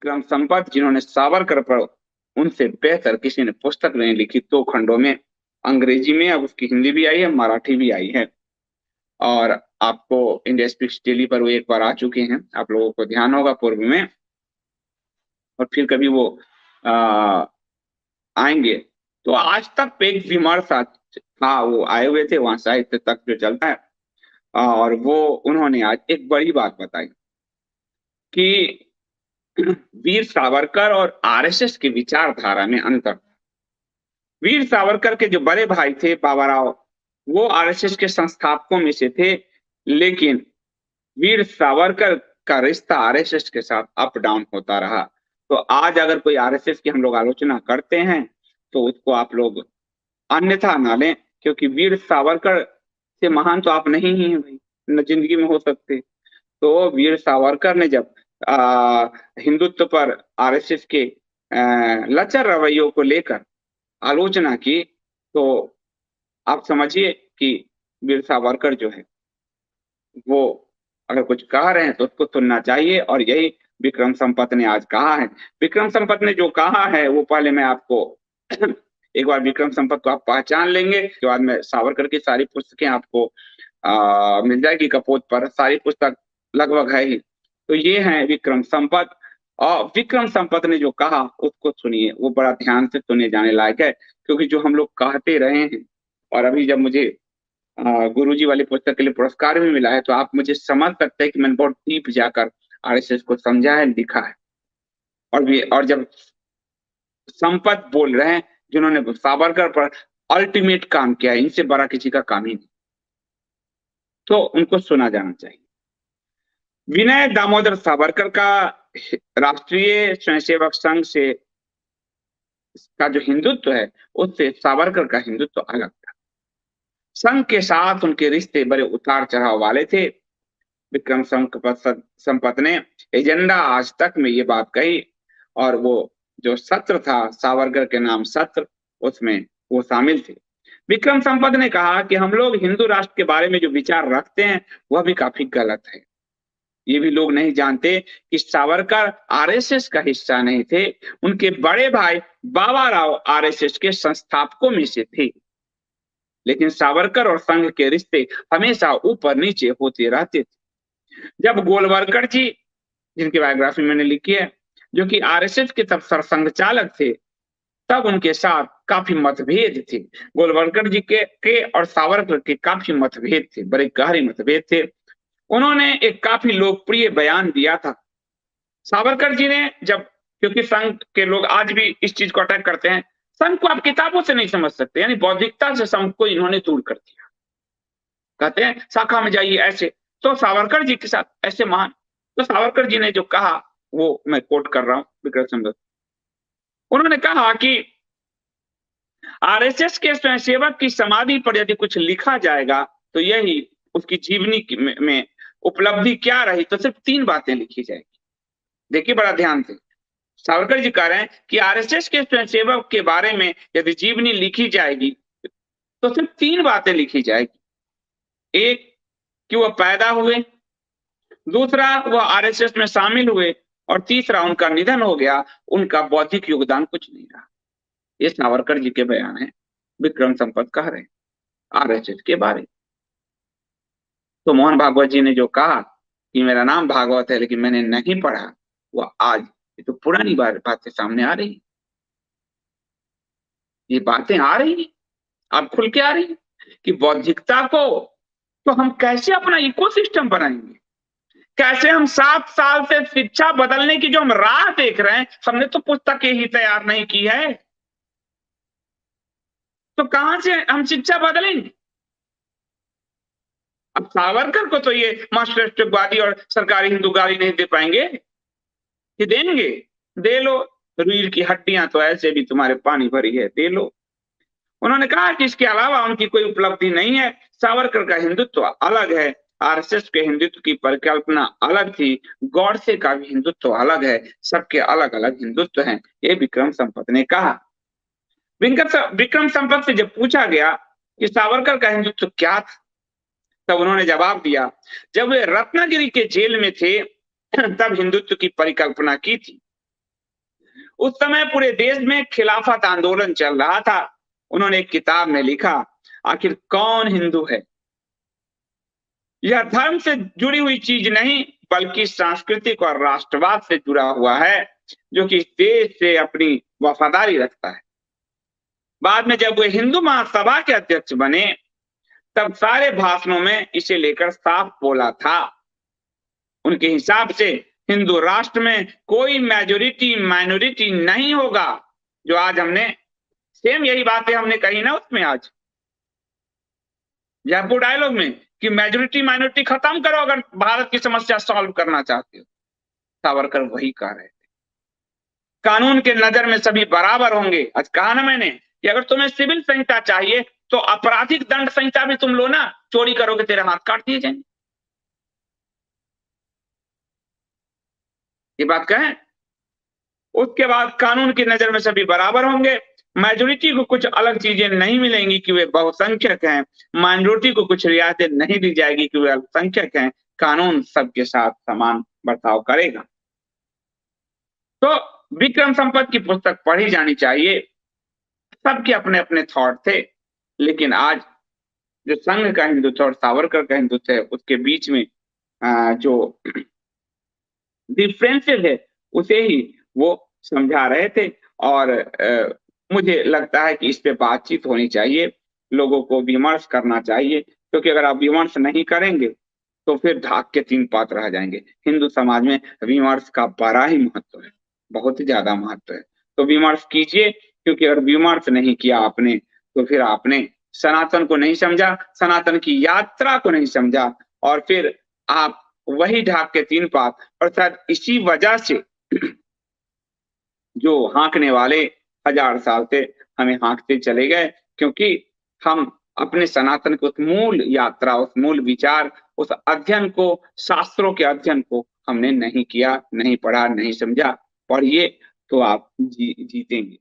विक्रम संपत, जिन्होंने सावरकर पर उनसे बेहतर किसी ने पुस्तक नहीं लिखी, 2 खंडों में, अंग्रेजी में, अब उसकी हिंदी भी आई है, मराठी भी आई है। और आपको इंडिया स्पीक्स डेली पर वो एक बार आ चुके हैं, आप लोगों को ध्यान होगा पूर्व में, और फिर कभी वो आएंगे। तो आज तक पे एक विमर्श था, वो आए हुए थे वहां, साहित्य तक जो चलता है, और वो उन्होंने आज एक बड़ी बात बताई कि वीर सावरकर और आरएसएस की विचारधारा में अंतर। वीर सावरकर के जो बड़े भाई थे बाबा राव, वो आरएसएस के संस्थापकों में से थे, लेकिन वीर सावरकर का रिश्ता आरएसएस के साथ अप डाउन होता रहा। तो आज अगर कोई आरएसएस की हम लोग आलोचना करते हैं तो उसको आप लोग अन्यथा ना लें, क्योंकि वीर सावरकर से महान तो आप नहीं ही हैं भाई, न जिंदगी में हो सकते। तो वीर सावरकर ने जब हिंदुत्व पर आरएसएस के लचर रवैयों को लेकर आलोचना की, तो आप समझिए कि वीर सावरकर जो है वो अगर कुछ कह रहे हैं तो उसको सुनना चाहिए, और यही विक्रम संपत ने आज कहा है। विक्रम संपत ने जो कहा है वो पहले मैं आपको एक बार विक्रम संपत को आप पहचान लेंगे, उसके बाद में सावरकर की सारी पुस्तकें आपको मिल जाएगी कपोत पर, सारी पुस्तक लगभग है ही। तो ये है विक्रम संपत, और विक्रम संपत ने जो कहा उसको सुनिए, वो बड़ा ध्यान से सुने जाने लायक है, क्योंकि जो हम लोग कहते रहे हैं, और अभी जब मुझे गुरुजी वाली पुस्तक के लिए पुरस्कार भी मिला है, तो आप मुझे समझ सकते हैं कि मैंने बहुत डीप जाकर आरएसएस को समझा है, लिखा है। और जब संपत बोल रहे हैं जिन्होंने सावरकर पर अल्टीमेट काम किया है, इनसे बड़ा किसी का काम ही नहीं, तो उनको सुना जाना चाहिए। विनय दामोदर सावरकर का राष्ट्रीय स्वयंसेवक संघ से का जो हिंदुत्व है, उससे सावरकर का हिंदुत्व अलग था। संघ के साथ उनके रिश्ते बड़े उतार चढ़ाव वाले थे। विक्रम संपत ने एजेंडा आज तक में ये बात कही, और वो जो सत्र था सावरकर के नाम सत्र, उसमें वो शामिल थे। विक्रम संपत ने कहा कि हम लोग हिंदू राष्ट्र के बारे में जो विचार रखते हैं वह भी काफी गलत है। ये भी लोग नहीं जानते कि सावरकर आरएसएस का हिस्सा नहीं थे, उनके बड़े भाई बाबा राव आरएसएस के संस्थापकों में से थे। लेकिन सावरकर और संघ के रिश्ते हमेशा ऊपर नीचे होते रहते थे। जब गोलवलकर जी, जिनकी बायोग्राफी मैंने लिखी है, जो कि आरएसएस के तब सरसंघ चालक थे, तब उनके साथ काफी मतभेद थे। गोलवलकर जी के और सावरकर के काफी मतभेद थे, बड़े गहरे मतभेद थे। उन्होंने एक काफी लोकप्रिय बयान दिया था। सावरकर जी ने जब, क्योंकि संघ के लोग आज भी इस चीज को अटैक करते हैं, संघ को आप किताबों से नहीं समझ सकते, यानी बौद्धिकता से संघ को इन्होंने दूर कर दिया। कहते हैं शाखा में जाइए ऐसे, तो सावरकर जी के साथ ऐसे महान। तो सावरकर जी ने जो कहा वो मैं कोट कर रहा हूं विक्रम संपत। उन्होंने कहा कि आरएसएस के स्वयंसेवक की समाधि पर यदि कुछ लिखा जाएगा तो यही उसकी जीवनी में उपलब्धि क्या रही, तो सिर्फ 3 बातें लिखी जाएगी। देखिए बड़ा ध्यान से, सावरकर जी कह रहे हैं कि आरएसएस के स्वयंसेवक के बारे में यदि जीवनी लिखी जाएगी तो सिर्फ 3 बातें लिखी जाएगी। एक, कि वह पैदा हुए, दूसरा वह आरएसएस में शामिल हुए, और तीसरा उनका निधन हो गया, उनका बौद्धिक योगदान कुछ नहीं रहा। ये सावरकर जी के बयान है, विक्रम संपत कह रहे हैं आरएसएस के बारे। तो मोहन भागवत जी ने जो कहा कि मेरा नाम भागवत है लेकिन मैंने नहीं पढ़ा, वो आज ये तो पुरानी बातें सामने आ रही, ये बातें आ रही, अब खुल के आ रही कि बौद्धिकता को तो हम कैसे अपना इकोसिस्टम बनाएंगे, कैसे हम 7 साल से शिक्षा बदलने की जो हम राह देख रहे हैं, हमने तो पुस्तकें ही तैयार नहीं की है, तो कहां से हम शिक्षा बदलेंगे। अब सावरकर को तो ये मार्क्सिस्टवादी और सरकारी हिंदू गाली नहीं दे पाएंगे, कि देंगे, दे लो, रीढ़ की हड्डियां तो ऐसे भी तुम्हारे पानी भरी है, दे लो। उन्होंने कहा कि इसके अलावा उनकी कोई उपलब्धि नहीं है, सावरकर का हिंदुत्व अलग है, आरएसएस के हिंदुत्व की परिकल्पना अलग थी, गॉडसे का भी हिंदुत्व अलग है, सबके अलग अलग हिंदुत्व हैं, ये विक्रम संपत ने कहा। विक्रम संपत से जब पूछा गया कि सावरकर का हिंदुत्व क्या था, तब उन्होंने जवाब दिया, जब वे रत्नागिरी के जेल में थे तब हिंदुत्व की परिकल्पना की थी, उस समय पूरे देश में खिलाफत आंदोलन चल रहा था। उन्होंने एक किताब में लिखा, आखिर कौन हिंदू है? यह धर्म से जुड़ी हुई चीज नहीं, बल्कि सांस्कृतिक और राष्ट्रवाद से जुड़ा हुआ है, जो कि देश से अपनी वफादारी रखता है। बाद में जब वे हिंदू महासभा के अध्यक्ष बने, तब सारे भाषणों में इसे लेकर साफ बोला था। उनके हिसाब से हिंदू राष्ट्र में कोई मेजोरिटी माइनॉरिटी नहीं होगा। जो आज हमने सेम यही बातें हमने कही ना उसमें, आज जयपुर डायलॉग में, कि मेजोरिटी माइनॉरिटी खत्म करो अगर भारत की समस्या सॉल्व करना चाहते हो। सावरकर वही कह रहे थे। कानून के नजर में सभी बराबर होंगे। आज कहा ना मैंने कि अगर तुम्हें सिविल संहिता चाहिए तो आपराधिक दंड संहिता भी तुम लो ना, चोरी करोगे तेरे हाथ काट दिए जाएंगे। ये बात कहें। उसके बाद कानून की नजर में सभी बराबर होंगे। मेजोरिटी को कुछ अलग चीजें नहीं मिलेंगी कि वे बहुसंख्यक हैं, माइनॉरिटी को कुछ रियायतें नहीं दी जाएगी कि वे अल्पसंख्यक हैं। कानून सबके साथ समान बर्ताव करेगा। तो विक्रम संपत की पुस्तक पढ़ी जानी चाहिए। सबके अपने अपने थॉट थे, लेकिन आज जो संघ का हिंदुत्व और सावरकर का हिंदुत्व है, उसके बीच में जो डिफरेंसेस है उसे ही वो समझा रहे थे। और मुझे लगता है कि इस पे बातचीत होनी चाहिए, लोगों को विमर्श करना चाहिए, क्योंकि अगर आप विमर्श नहीं करेंगे तो फिर ढाक के तीन पात रह जाएंगे। हिंदू समाज में विमर्श का बड़ा ही महत्व है, बहुत ही ज्यादा महत्व है। तो विमर्श कीजिए, क्योंकि अगर विमर्श नहीं किया आपने तो फिर आपने सनातन को नहीं समझा, सनातन की यात्रा को नहीं समझा, और फिर आप वही ढाक के तीन पात। और शायद इसी वजह से जो हाँकने वाले 1000 साल से हमें हाँकते चले गए, क्योंकि हम अपने सनातन को, उस मूल यात्रा, उस मूल विचार, उस अध्ययन को, शास्त्रों के अध्ययन को हमने नहीं किया, नहीं पढ़ा, नहीं समझा। पढ़िए तो आप जीतेंगे।